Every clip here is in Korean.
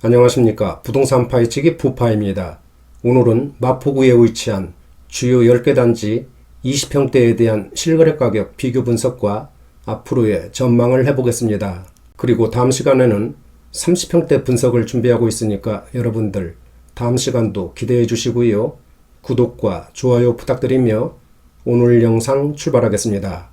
안녕하십니까. 부동산 파헤치기 부파입니다. 오늘은 마포구에 위치한 주요 10개 단지 20평대에 대한 실거래 가격 비교 분석과 앞으로의 전망을 해보겠습니다. 그리고 다음 시간에는 30평대 분석을 준비하고 있으니까 여러분들 다음 시간도 기대해 주시고요. 구독과 좋아요 부탁드리며 오늘 영상 출발하겠습니다.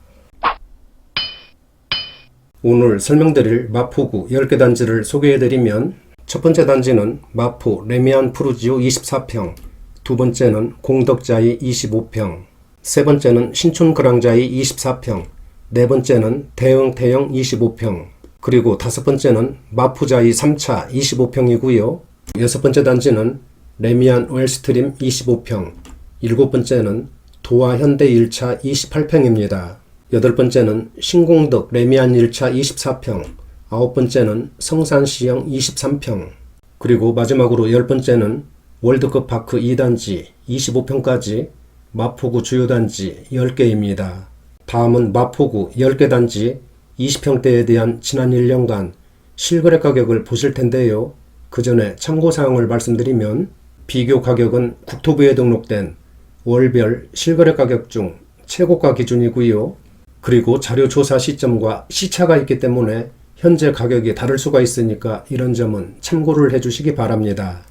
오늘 설명드릴 마포구 10개 단지를 소개해드리면 첫 번째 단지는 마포 레미안 푸르지오 24평, 두 번째는 공덕자이 25평, 세 번째는 신촌 그랑자이 24평, 네 번째는 대흥태영 25평, 그리고 다섯 번째는 마포자이 3차 25평이고요. 여섯 번째 단지는 레미안 웰스트림 25평, 일곱 번째는 도화 현대 1차 28평입니다. 여덟 번째는 신공덕 레미안 1차 24평, 아홉 번째는 성산시형 23평, 그리고 마지막으로 열 번째는 월드컵 파크 2단지 25평까지 마포구 주요 단지 10개입니다. 다음은 마포구 10개 단지 20평대에 대한 지난 1년간 실거래 가격을 보실 텐데요. 그 전에 참고사항을 말씀드리면 비교 가격은 국토부에 등록된 월별 실거래 가격 중 최고가 기준이고요. 그리고 자료 조사 시점과 시차가 있기 때문에 현재 가격이 다를 수가 있으니까 이런 점은 참고를 해주시기 바랍니다.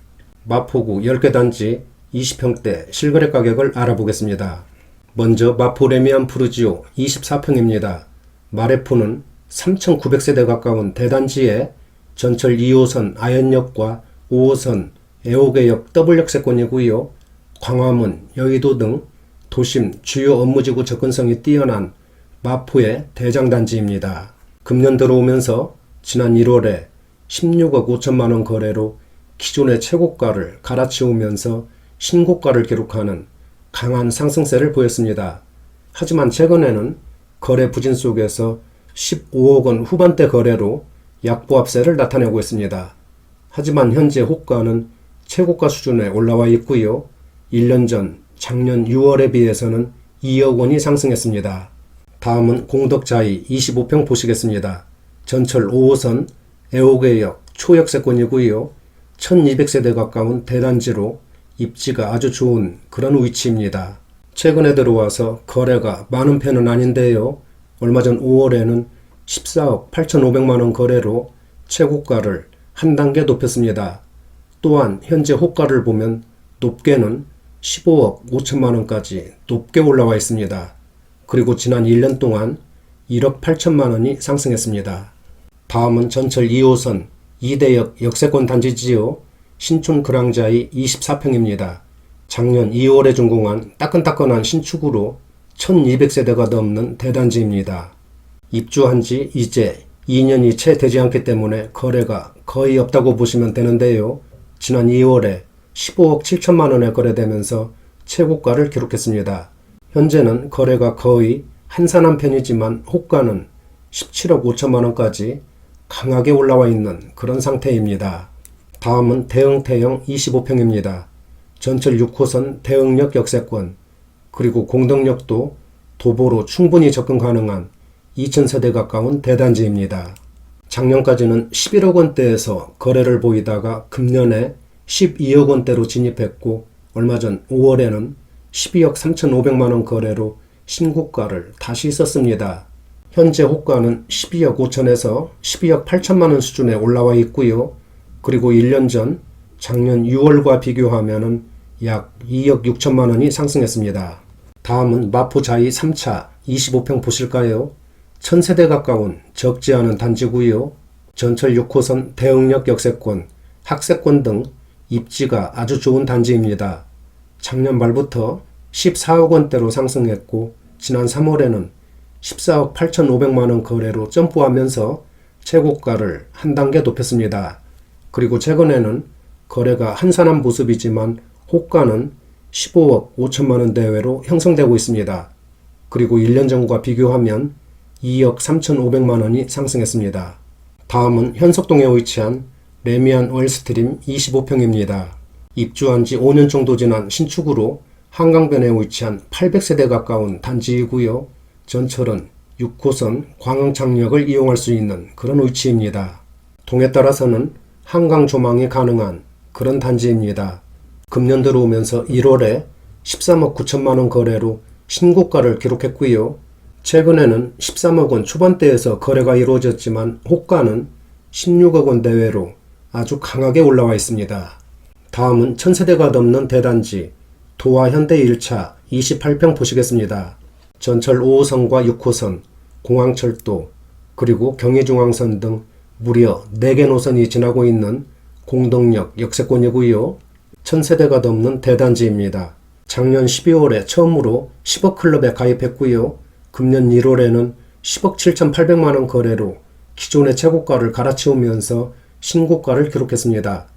마포구 10개 단지 20평대 실거래 가격을 알아보겠습니다. 먼저 마포 레미안 푸르지오 24평입니다. 마레포는 3,900세대 가까운 대단지에 전철 2호선 아현역과 5호선 애호개역 더블역세권이고요. 광화문, 여의도 등 도심 주요 업무지구 접근성이 뛰어난 마포의 대장단지입니다. 금년 들어오면서 지난 1월에 16억 5천만원 거래로 기존의 최고가를 갈아치우면서 신고가를 기록하는 강한 상승세를 보였습니다. 하지만 최근에는 거래 부진 속에서 15억 원 후반대 거래로 약보합세를 나타내고 있습니다. 하지만 현재 호가는 최고가 수준에 올라와 있고요. 1년 전 작년 6월에 비해서는 2억 원이 상승했습니다. 다음은 공덕자이 25평 보시겠습니다. 전철 5호선 애호개역 초역세권이고요. 1200세대 가까운 대단지로 입지가 아주 좋은 그런 위치입니다. 최근에 들어와서 거래가 많은 편은 아닌데요. 얼마 전 5월에는 14억 8,500만원 거래로 최고가를 한 단계 높였습니다. 또한 현재 호가를 보면 높게는 15억 5천만원까지 높게 올라와 있습니다. 그리고 지난 1년 동안 1억 8천만원이 상승했습니다. 다음은 전철 2호선 이대역 역세권 단지지요. 신촌 그랑자이 24평입니다. 작년 2월에 준공한 따끈따끈한 신축으로 1200세대가 넘는 대단지입니다. 입주한 지 이제 2년이 채 되지 않기 때문에 거래가 거의 없다고 보시면 되는데요. 지난 2월에 15억 7천만원에 거래되면서 최고가를 기록했습니다. 현재는 거래가 거의 한산한 편이지만 호가는 17억 5천만원까지 강하게 올라와 있는 그런 상태입니다. 다음은 대흥태영 25평입니다. 전철 6호선 대흥역 역세권, 그리고 공덕역도 도보로 충분히 접근 가능한 2000세대 가까운 대단지입니다. 작년까지는 11억 원대에서 거래를 보이다가 금년에 12억 원대로 진입했고 얼마 전 5월에는 12억 3,500만원 거래로 신고가를 다시 썼습니다. 현재 호가는 12억 5천에서 12억 8천만원 수준에 올라와 있고요. 그리고 1년 전 작년 6월과 비교하면 약 2억 6천만원이 상승했습니다. 다음은 마포자이 3차 25평 보실까요? 1000세대 가까운 적지 않은 단지고요. 전철 6호선 대흥역 역세권, 학세권 등 입지가 아주 좋은 단지입니다. 작년 말부터 14억 원대로 상승했고 지난 3월에는 14억 8,500만원 거래로 점프하면서 최고가를 한 단계 높였습니다. 그리고 최근에는 거래가 한산한 모습이지만 호가는 15억 5천만원 대외로 형성되고 있습니다. 그리고 1년 전과 비교하면 2억 3,500만원이 상승했습니다. 다음은 현석동에 위치한 레미안 웰스트림 25평입니다. 입주한 지 5년 정도 지난 신축으로 한강변에 위치한 800세대 가까운 단지이고요. 전철은 6호선 광흥창역을 이용할 수 있는 그런 위치입니다. 동에 따라서는 한강 조망이 가능한 그런 단지입니다. 금년 들어오면서 1월에 13억 9천만 원 거래로 신고가를 기록했고요. 최근에는 13억 원 초반대에서 거래가 이루어졌지만 호가는 16억 원 대외로 아주 강하게 올라와 있습니다. 다음은 1000세대가 넘는 대단지 도화 현대 1차 28평 보시겠습니다. 전철 5호선과 6호선, 공항철도, 그리고 경의중앙선 등 무려 4개 노선이 지나고 있는 공덕역 역세권이고요. 1000세대가 넘는 대단지입니다. 작년 12월에 처음으로 10억 클럽에 가입했고요. 금년 1월에는 10억 7,800만 원 거래로 기존의 최고가를 갈아치우면서 신고가를 기록했습니다.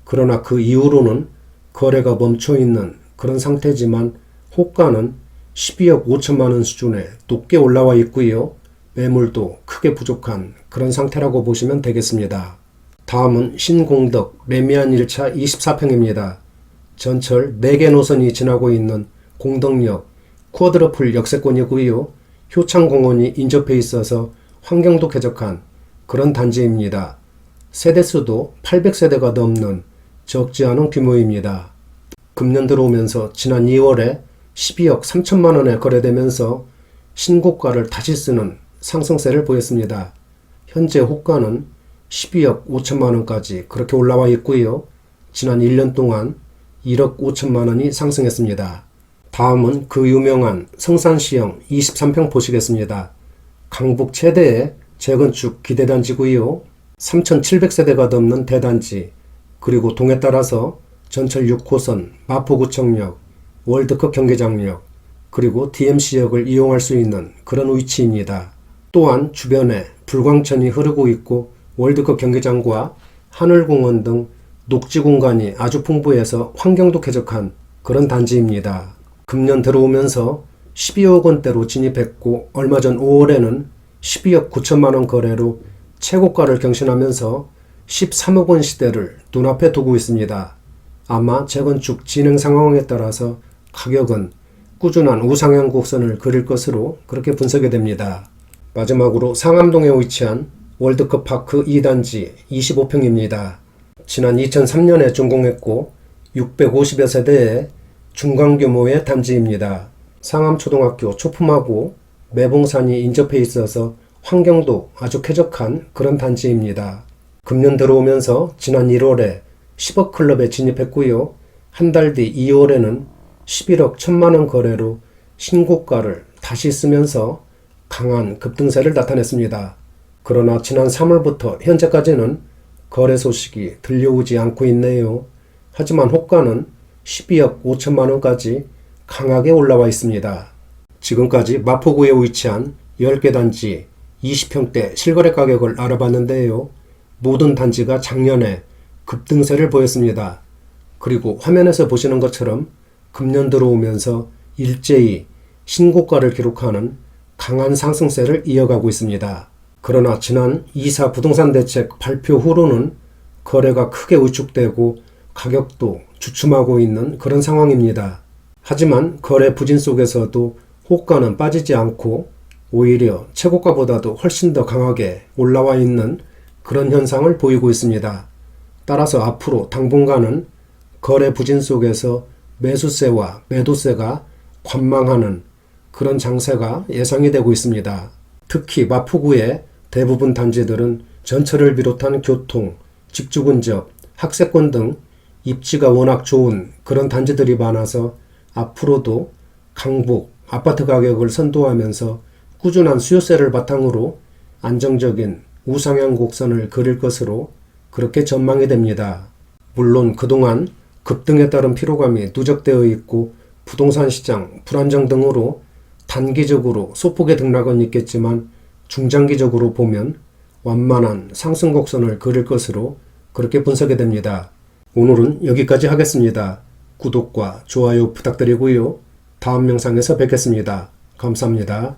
그러나 그 이후로는 거래가 멈춰있는 그런 상태지만 호가는 12억 5천만 원 수준에 높게 올라와 있고요. 매물도 크게 부족한 그런 상태라고 보시면 되겠습니다. 다음은 신공덕 레미안 1차 24평입니다. 전철 4개 노선이 지나고 있는 공덕역 쿼드러플 역세권이고요. 효창공원이 인접해 있어서 환경도 쾌적한 그런 단지입니다. 세대수도 800세대가 넘는 적지 않은 규모입니다. 금년 들어오면서 지난 2월에 12억 3천만 원에 거래되면서 신고가를 다시 쓰는 상승세를 보였습니다. 현재 호가는 12억 5천만 원까지 그렇게 올라와 있고요. 지난 1년 동안 1억 5천만 원이 상승했습니다. 다음은 그 유명한 성산시형 23평 보시겠습니다. 강북 최대의 재건축 기대단지고요. 3,700세대가 넘는 대단지, 그리고 동에 따라서 전철 6호선 마포구청역, 월드컵 경기장역, 그리고 DMC역을 이용할 수 있는 그런 위치입니다. 또한 주변에 불광천이 흐르고 있고 월드컵 경기장과 하늘공원 등 녹지 공간이 아주 풍부해서 환경도 쾌적한 그런 단지입니다. 금년 들어오면서 12억 원대로 진입했고 얼마 전 5월에는 12억 9천만 원 거래로 최고가를 경신하면서 13억 원 시대를 눈앞에 두고 있습니다. 아마 재건축 진행 상황에 따라서 가격은 꾸준한 우상향 곡선을 그릴 것으로 그렇게 분석이 됩니다. 마지막으로 상암동에 위치한 월드컵 파크 2단지 25평입니다. 지난 2003년에 준공했고 650여 세대의 중간규모의 단지입니다. 상암초등학교 초품하고 매봉산이 인접해 있어서 환경도 아주 쾌적한 그런 단지입니다. 금년 들어오면서 지난 1월에 10억 클럽에 진입했고요. 한 달 뒤 2월에는 11억 1천만 원 거래로 신고가를 다시 쓰면서 강한 급등세를 나타냈습니다. 그러나 지난 3월부터 현재까지는 거래 소식이 들려오지 않고 있네요. 하지만 호가는 12억 5천만 원까지 강하게 올라와 있습니다. 지금까지 마포구에 위치한 10개 단지 20평대 실거래 가격을 알아봤는데요. 모든 단지가 작년에 급등세를 보였습니다. 그리고 화면에서 보시는 것처럼 금년 들어오면서 일제히 신고가를 기록하는 강한 상승세를 이어가고 있습니다. 그러나 지난 2사 부동산 대책 발표 후로는 거래가 크게 위축되고 가격도 주춤하고 있는 그런 상황입니다. 하지만 거래 부진 속에서도 호가는 빠지지 않고 오히려 최고가보다도 훨씬 더 강하게 올라와 있는 그런 현상을 보이고 있습니다. 따라서 앞으로 당분간은 거래 부진 속에서 매수세와 매도세가 관망하는 그런 장세가 예상이 되고 있습니다. 특히 마포구의 대부분 단지들은 전철을 비롯한 교통, 직주 근접, 학세권 등 입지가 워낙 좋은 그런 단지들이 많아서 앞으로도 강북 아파트 가격을 선도하면서 꾸준한 수요세를 바탕으로 안정적인 우상향 곡선을 그릴 것으로 그렇게 전망이 됩니다. 물론 그동안 급등에 따른 피로감이 누적되어 있고 부동산 시장 불안정 등으로 단기적으로 소폭의 등락은 있겠지만 중장기적으로 보면 완만한 상승 곡선을 그릴 것으로 그렇게 분석이 됩니다. 오늘은 여기까지 하겠습니다. 구독과 좋아요 부탁드리고요. 다음 영상에서 뵙겠습니다. 감사합니다.